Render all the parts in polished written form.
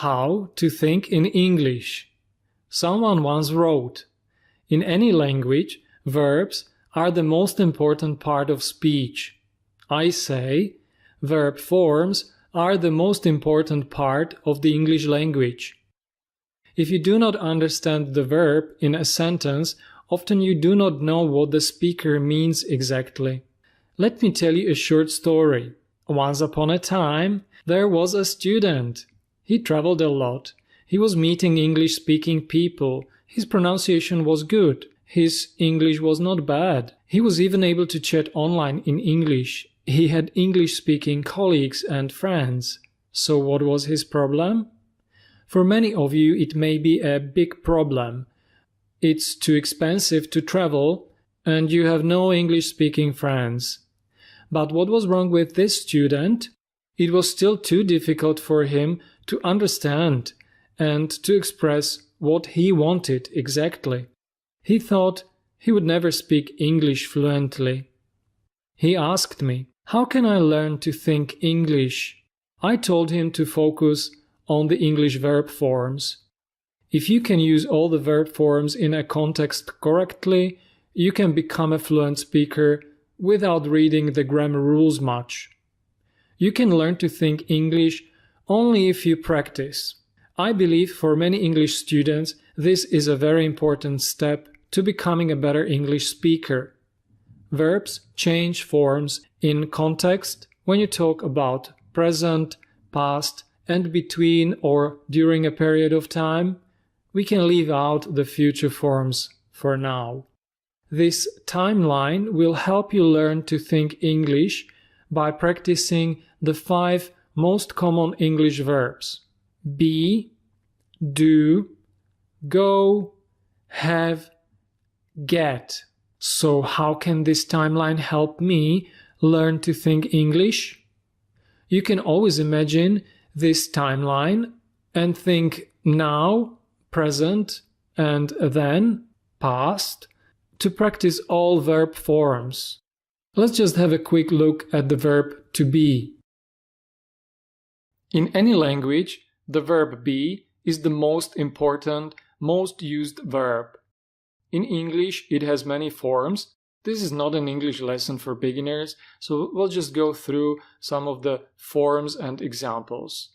How to think in English. Someone once wrote, "In any language, verbs are the most important part of speech." I say, verb forms are the most important part of the English language. If you do not understand the verb in a sentence, often you do not know what the speaker means exactly. Let me tell you a short story. Once upon a time, there was a student. He traveled a lot. He was meeting English-speaking people. His pronunciation was good. His English was not bad. He was even able to chat online in English. He had English-speaking colleagues and friends. So what was his problem? For many of you, it may be a big problem. It's too expensive to travel, and you have no English-speaking friends. But what was wrong with this student? It was still too difficult for him to understand and to express what he wanted exactly. He thought he would never speak English fluently. He asked me, "How can I learn to think English?" I told him to focus on the English verb forms. If you can use all the verb forms in a context correctly, you can become a fluent speaker without reading the grammar rules much. You can learn to think English only if you practice. I believe for many English students, this is a very important step to becoming a better English speaker. Verbs change forms in context when you talk about present, past, and between or during a period of time. We can leave out the future forms for now. This timeline will help you learn to think English by practicing the 5 most common English verbs: be, do, go, have, get. So how can this timeline help me learn to think English? You can always imagine this timeline and think now, present, and then, past, to practice all verb forms. Let's just have a quick look at the verb to be. In any language, the verb be is the most important, most used verb. In English, it has many forms. This is not an English lesson for beginners, so we'll just go through some of the forms and examples.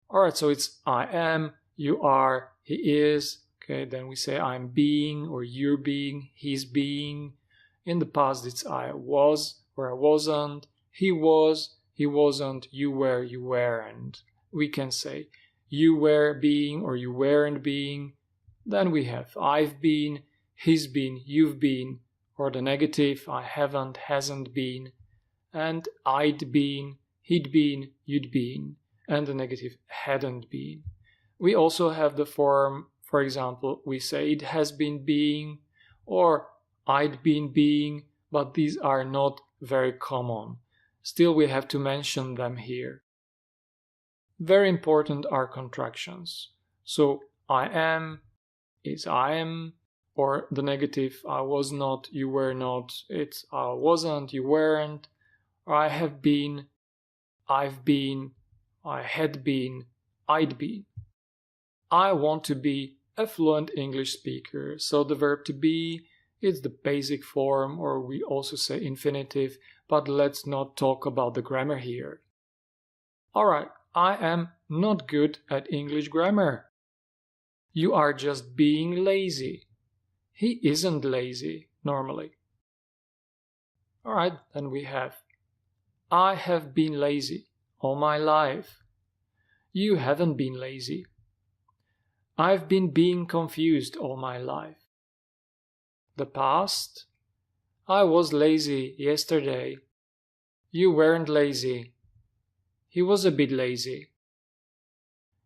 Alright, so it's I am, you are, he is. Okay, then we say I'm being or you're being, he's being. In the past, it's I was or I wasn't, he was, he wasn't, you were, you weren't. We can say you were being or you weren't being. Then we have I've been, he's been, you've been, or the negative I haven't, hasn't been, and I'd been, he'd been, you'd been, and the negative hadn't been. We also have the form, for example, we say it has been being or I'd been being, but these are not very common. Still, we have to mention them here. Very important are contractions. So I am is I am, or the negative I was not, you were not, it's I wasn't, you weren't, or I have been, I've been, I had been, I'd been. I want to be a fluent English speaker, so the verb to be is the basic form, or we also say infinitive, but let's not talk about the grammar here. Alright, I am not good at English grammar. You are just being lazy. He isn't lazy, normally. Alright, then we have I have been lazy all my life. You haven't been lazy. I've been being confused all my life. The past, I was lazy yesterday. You weren't lazy. He was a bit lazy.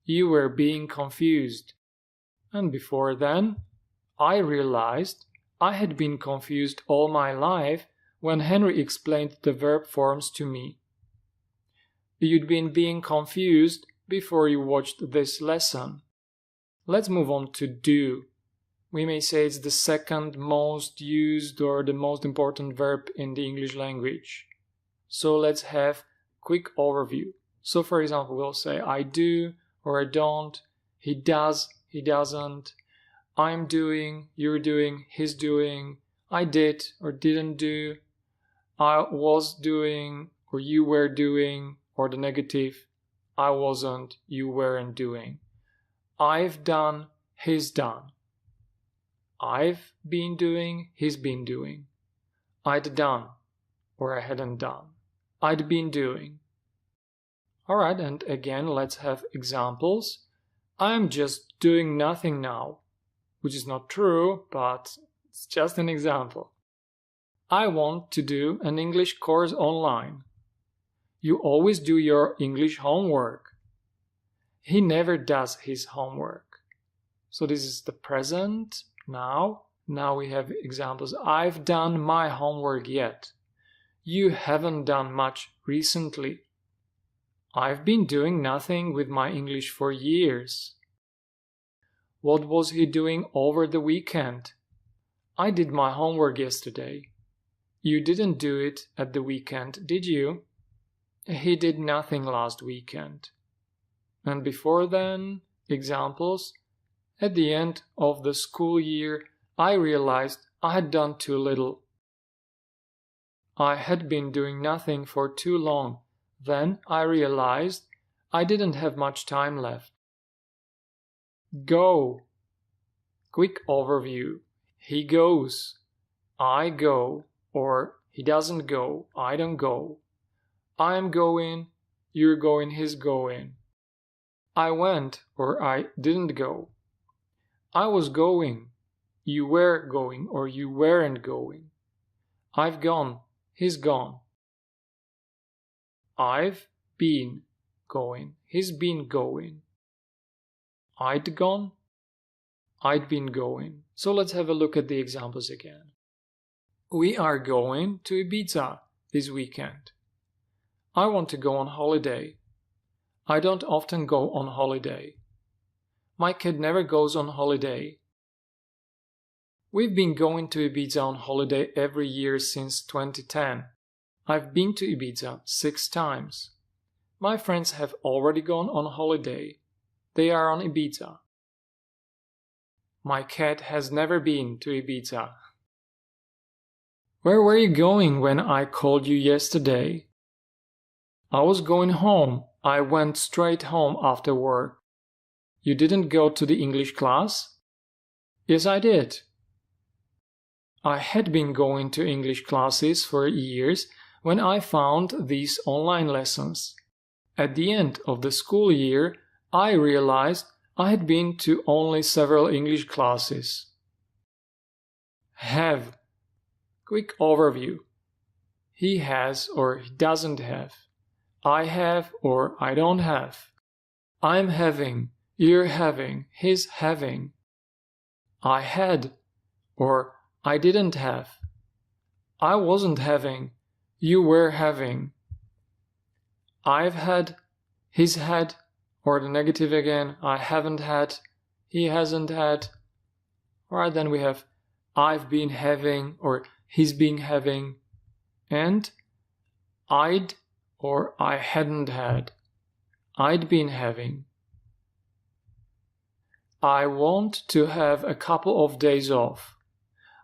You were being confused. And before then, I realized I had been confused all my life when Henry explained the verb forms to me. You'd been being confused before you watched this lesson. Let's move on to do. We may say it's the second most used or the most important verb in the English language. So let's have a quick overview. So for example, we'll say I do or I don't, he does, he doesn't, I'm doing, you're doing, he's doing, I did or didn't do, I was doing or you were doing, or the negative, I wasn't, you weren't doing. I've done, he's done. I've been doing, he's been doing. I'd done, or I hadn't done. I'd been doing. Alright, and again, let's have examples. I'm just doing nothing now, which is not true, but it's just an example. I want to do an English course online. You always do your English homework. He never does his homework. So this is the present now. Now we have examples. I've done my homework yet. You haven't done much recently. I've been doing nothing with my English for years. What was he doing over the weekend? I did my homework yesterday. You didn't do it at the weekend, did you? He did nothing last weekend. And before then, examples. At the end of the school year, I realized I had done too little. I had been doing nothing for too long. Then I realized I didn't have much time left. Go. Quick overview. He goes. I go. Or he doesn't go. I don't go. I'm going. You're going. He's going. I went. Or I didn't go. I was going. You were going. Or you weren't going. I've gone. He's gone. I've been going. He's been going. I'd gone. I'd been going. So let's have a look at the examples again. We are going to Ibiza this weekend. I want to go on holiday. I don't often go on holiday. My kid never goes on holiday. We've been going to Ibiza on holiday every year since 2010. I've been to Ibiza 6 times. My friends have already gone on holiday. They are on Ibiza. My cat has never been to Ibiza. Where were you going when I called you yesterday? I was going home. I went straight home after work. You didn't go to the English class? Yes, I did. I had been going to English classes for years when I found these online lessons. At the end of the school year, I realized I had been to only several English classes. Have. Quick overview. He has or he doesn't have. I have or I don't have. I'm having, you're having, he's having. I had or I didn't have. I wasn't having, you were having. I've had, he's had, or the negative again, I haven't had, he hasn't had. Alright, then we have I've been having or he's been having, and I'd or I hadn't had. I'd been having. I want to have a couple of days off.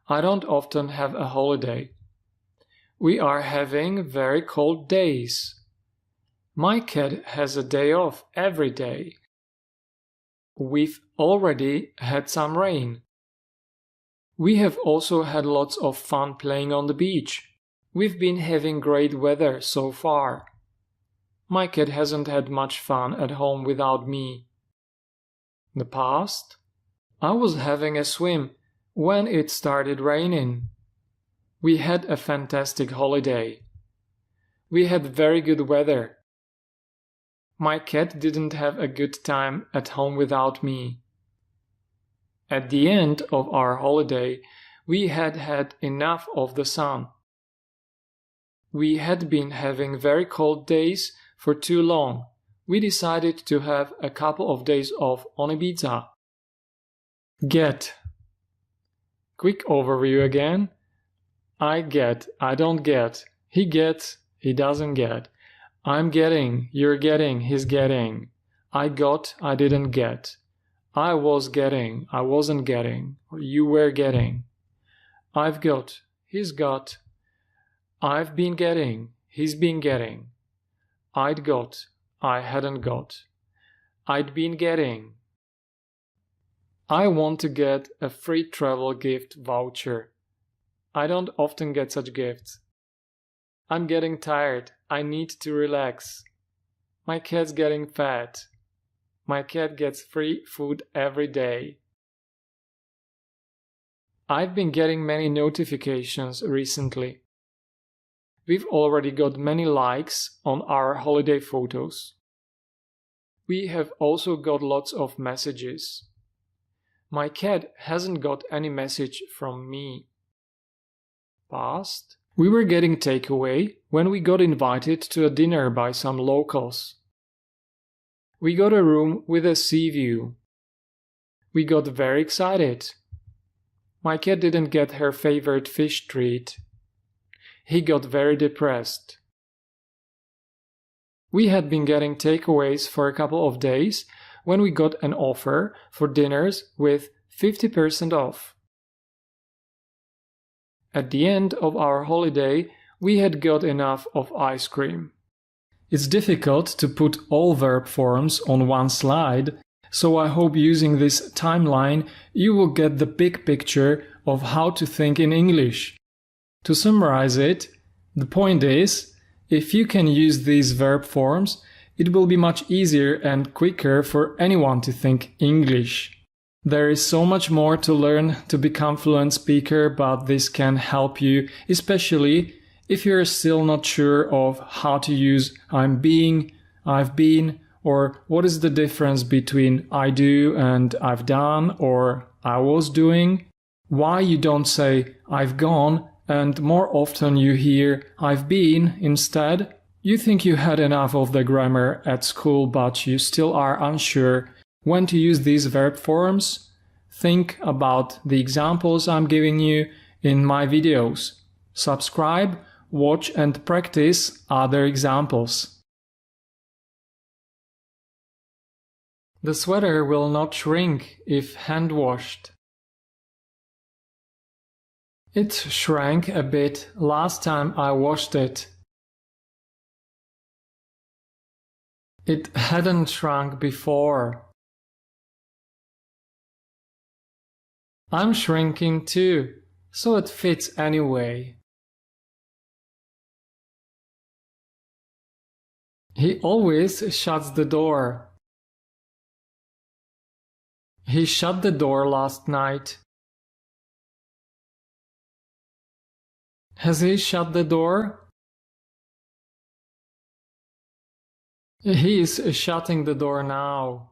I don't often have a holiday. We are having very cold days. My cat has a day off every day. We've already had some rain. We have also had lots of fun playing on the beach. We've been having great weather so far. My cat hasn't had much fun at home without me. In the past, I was having a swim when it started raining. We had a fantastic holiday. We had very good weather. My cat didn't have a good time at home without me. At the end of our holiday, we had had enough of the sun. We had been having very cold days for too long. We decided to have a couple of days off on Ibiza. Get. Quick overview again. I get, I don't get. He gets, he doesn't get. I'm getting, you're getting, he's getting. I got, I didn't get. I was getting, I wasn't getting, or you were getting. I've got, he's got. I've been getting, he's been getting. I'd got, I hadn't got. I'd been getting. I want to get a free travel gift voucher. I don't often get such gifts. I'm getting tired. I need to relax. My cat's getting fat. My cat gets free food every day. I've been getting many notifications recently. We've already got many likes on our holiday photos. We have also got lots of messages. My cat hasn't got any message from me. Past. We were getting takeaway when we got invited to a dinner by some locals. We got a room with a sea view. We got very excited. My cat didn't get her favorite fish treat. He got very depressed. We had been getting takeaways for a couple of days when we got an offer for dinners with 50% off. At the end of our holiday, we had got enough of ice cream. It's difficult to put all verb forms on one slide, so I hope using this timeline you will get the big picture of how to think in English. To summarize it, the point is, if you can use these verb forms, it will be much easier and quicker for anyone to think English. There is so much more to learn to become fluent speaker, but this can help you, especially if you're still not sure of how to use I'm being, I've been, or what is the difference between I do and I've done or I was doing, why you don't say I've gone and more often you hear I've been instead. You think you had enough of the grammar at school, but you still are unsure when to use these verb forms? Think about the examples I'm giving you in my videos. Subscribe, watch and practice other examples. The sweater will not shrink if hand-washed. It shrank a bit last time I washed it. It hadn't shrunk before. I'm shrinking too, so it fits anyway. He always shuts the door. He shut the door last night. Has he shut the door? He is shutting the door now.